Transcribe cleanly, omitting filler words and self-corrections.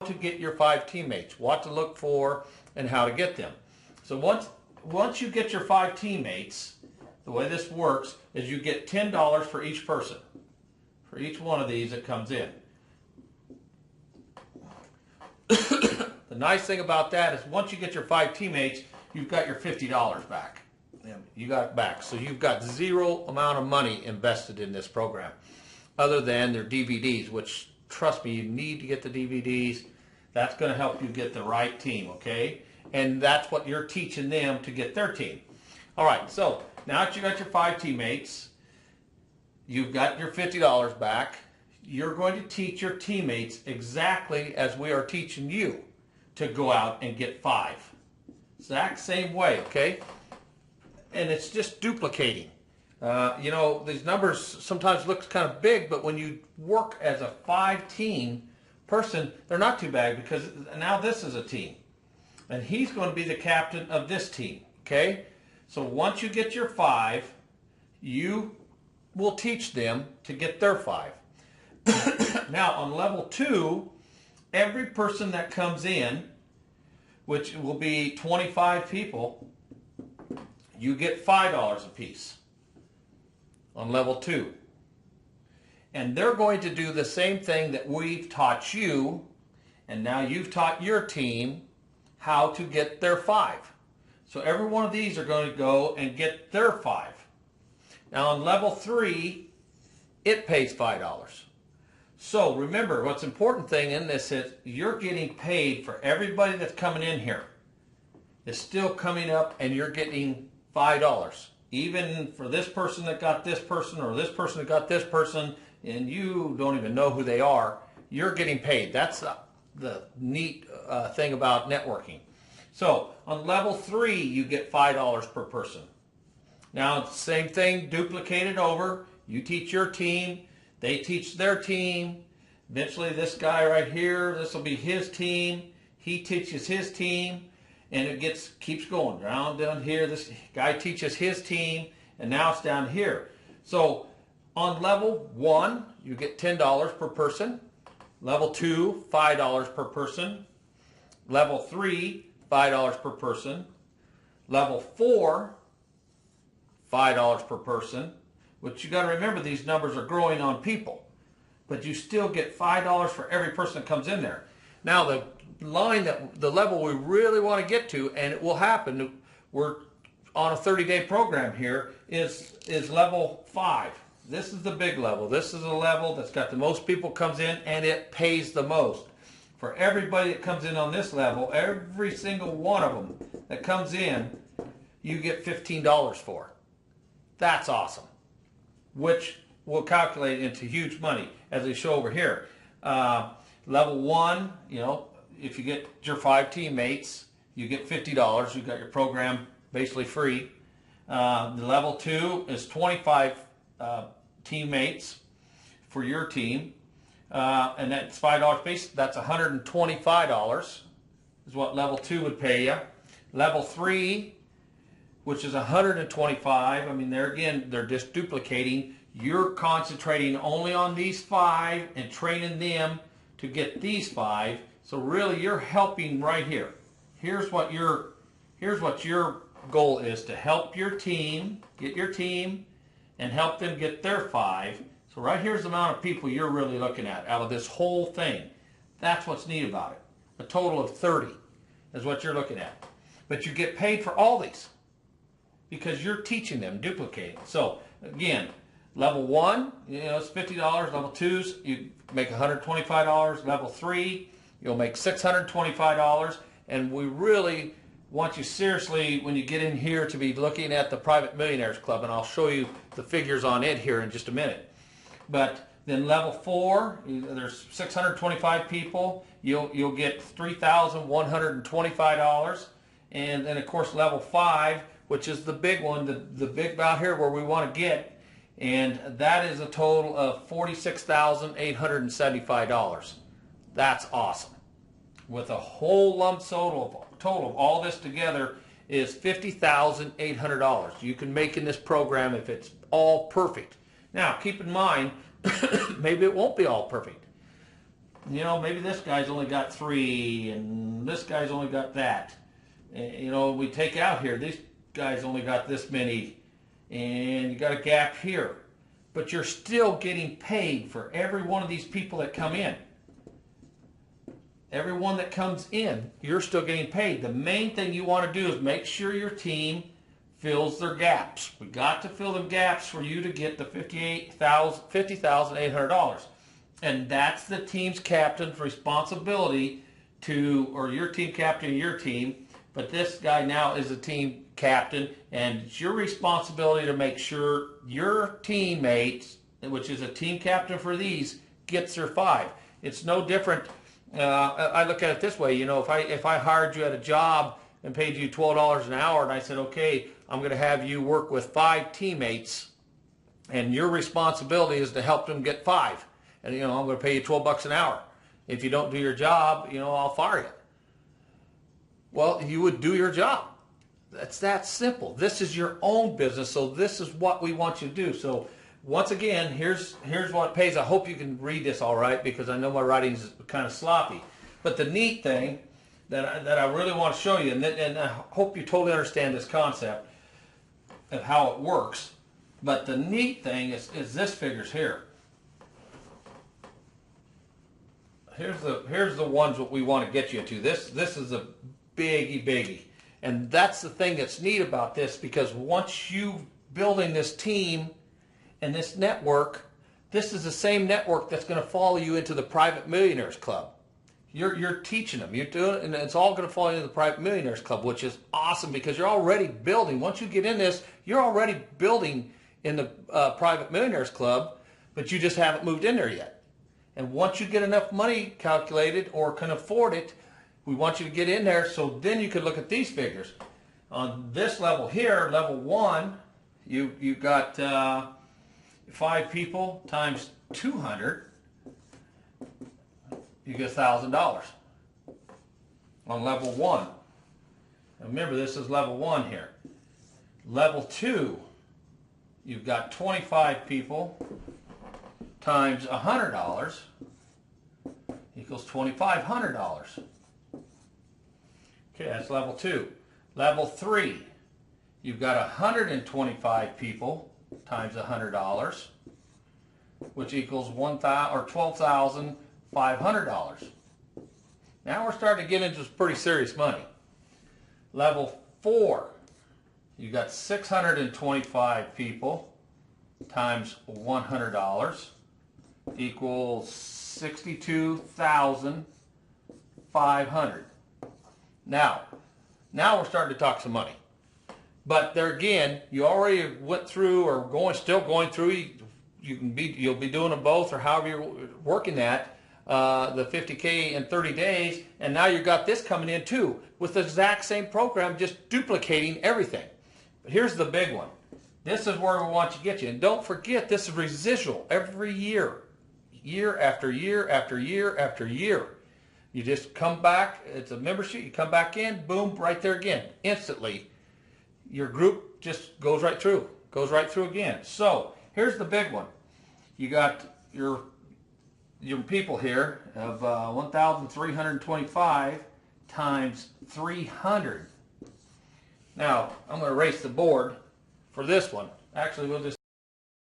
to get your 5 teammates, what to look for, and how to get them. So once you get your 5 teammates, the way this works is you get $10 for each person, for each one of these that comes in. The nice thing about that is once you get your 5 teammates, you've got your $50 back. You got it back. So you've got zero amount of money invested in this program, other than their DVDs, which, trust me, you need to get the DVDs. That's going to help you get the right team, okay? And that's what you're teaching them to get their team. All right, so now that you got your 5 teammates, you've got your $50 back. You're going to teach your teammates exactly as we are teaching you to go out and get 5. Exact same way, okay? And it's just duplicating. You know, these numbers sometimes look kind of big, but when you work as a 5-team person, they're not too bad, because now this is a team. And he's going to be the captain of this team, okay? So once you get your 5, you will teach them to get their 5. Now on level 2, every person that comes in, which will be 25 people, you get $5 a piece on level 2. And they're going to do the same thing that we've taught you, and now you've taught your team how to get their 5. So every one of these are going to go and get their 5. Now on level 3, it pays $5. So remember, what's important thing in this is you're getting paid for everybody that's coming in here. It's still coming up, and you're getting $5. Even for this person that got this person, or this person that got this person, and you don't even know who they are, you're getting paid. That's the neat thing about networking. So on level 3, you get $5 per person. Now, same thing, duplicated over. You teach your team, they teach their team. Eventually this guy right here, this will be his team. He teaches his team, and it keeps going down here. This guy teaches his team, and now it's down here. So on level 1, you get $10 per person. Level 2, $5 per person. Level 3, $5 per person. Level 4, $5 per person. But you got to remember, these numbers are growing on people, but you still get $5 for every person that comes in there. Now the level we really want to get to, and it will happen, we're on a 30-day program here, is level 5. This is the big level. This is a level that's got the most people comes in, and it pays the most. For everybody that comes in on this level, every single one of them that comes in, you get $15 for. That's awesome, which will calculate into huge money, as they show over here. Level 1, you know, if you get your 5 teammates, you get $50. You got your program basically free. The level 2 is 25 teammates for your team, and that's $5 base. That's $125 is what level 2 would pay you. Level 3, which is $125. I mean, they're just duplicating. You're concentrating only on these 5 and training them to get these 5. So really, you're helping right here. Here's what your goal is: to help your team, get your team, and help them get their 5. So right here's the amount of people you're really looking at out of this whole thing. That's what's neat about it. A total of 30 is what you're looking at. But you get paid for all these because you're teaching them, duplicating. So again, level 1, you know, it's $50. Level 2s, you make $125. Level 3, you'll make $625. And we really want you seriously, when you get in here, to be looking at the Private Millionaires Club, and I'll show you the figures on it here in just a minute. But then level 4, there's 625 people. You'll get $3,125. And then of course level 5, which is the big one, the big out here where we want to get, and that is a total of $46,875. That's awesome. With a whole lump total of all this together is $50,800. You can make in this program if it's all perfect. Now keep in mind, maybe it won't be all perfect. you know, maybe this guy's only got 3 and this guy's only got that. You know, we take out here, these guys only got this many, and you got a gap here. But you're still getting paid for every one of these people that come in. Every one that comes in, you're still getting paid. The main thing you want to do is make sure your team fills their gaps. We got to fill the gaps for you to get the $50,800. And that's the team's captain's responsibility to, or your team captain of your team, but this guy now is a team captain, and it's your responsibility to make sure your teammates, which is a team captain for these, gets their 5. It's no different. I look at it this way, you know, if I hired you at a job and paid you $12 an hour, and I said, okay, I'm going to have you work with 5 teammates, and your responsibility is to help them get 5. And, you know, I'm going to pay you $12 an hour. If you don't do your job, you know, I'll fire you. Well, you would do your job. That's that simple. This is your own business, so this is what we want you to do. So once again, here's what it pays. I hope you can read this all right, because I know my writing is kind of sloppy. But the neat thing that I really want to show you, and I hope you totally understand this concept of how it works. But the neat thing is this figures here. Here's the ones that we want to get you to. This is a biggie. And that's the thing that's neat about this, because once you building this team and this network, this is the same network that's going to follow you into the Private Millionaires Club. You're teaching them. You're doing it, and it's all going to follow you into the Private Millionaires Club, which is awesome, because you're already building. Once you get in this, you're already building in the Private Millionaires Club, but you just haven't moved in there yet. And once you get enough money calculated or can afford it, we want you to get in there, so then you could look at these figures. On this level here, level 1, you got 5 people times 200, you get $1,000 on level 1. Now remember, this is level 1 here. Level 2, you've got 25 people times $100 equals $2,500. Okay, that's level 2. Level 3, you've got 125 people times $100, which equals $12,500. Now we're starting to get into some pretty serious money. Level 4, you've got 625 people times $100 equals $62,500. Now we're starting to talk some money. But there again, you already went through, or still going through. You'll be doing them both, or however you're working that, the 50K in 30 days, and now you've got this coming in too with the exact same program, just duplicating everything. But here's the big one. This is where we want you to get you, and don't forget, this is residual every year, year after year after year after year. You just come back, it's a membership, you come back in, boom, right there again. Instantly, your group just goes right through again. So, here's the big one. You got your people here of 1,325 times 300. Now, I'm going to erase the board for this one. Actually, we'll just